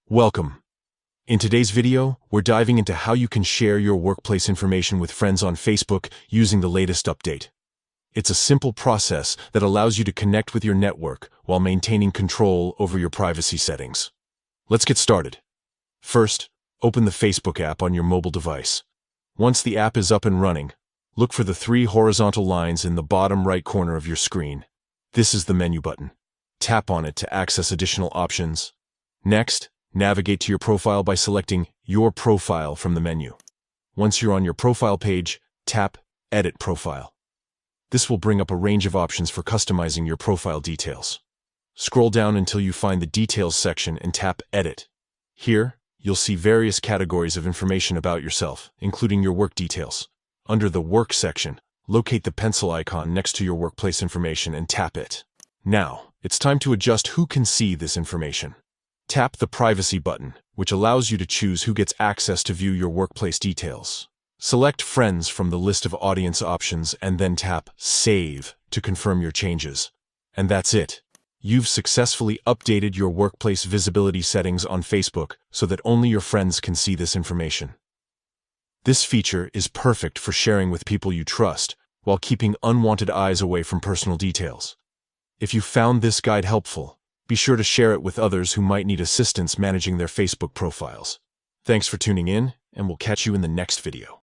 Welcome. In today's video, we're diving into how you can share your workplace information with friends on Facebook using the latest update. It's a simple process that allows you to connect with your network while maintaining control over your privacy settings. Let's get started. First, open the Facebook app on your mobile device. Once the app is up and running, look for the three horizontal lines in the bottom right corner of your screen. This is the menu button. Tap on it to access additional options. Next, navigate to your profile by selecting Your Profile from the menu. Once you're on your profile page, tap Edit Profile. This will bring up a range of options for customizing your profile details. Scroll down until you find the Details section and tap Edit. Here, you'll see various categories of information about yourself, including your work details. Under the Work section, locate the pencil icon next to your workplace information and tap it. Now, it's time to adjust who can see this information. Tap the Privacy button, which allows you to choose who gets access to view your workplace details. Select Friends from the list of audience options and then tap Save to confirm your changes. And that's it. You've successfully updated your workplace visibility settings on Facebook so that only your friends can see this information. This feature is perfect for sharing with people you trust while keeping unwanted eyes away from personal details. If you found this guide helpful, be sure to share it with others who might need assistance managing their Facebook profiles. Thanks for tuning in, and we'll catch you in the next video.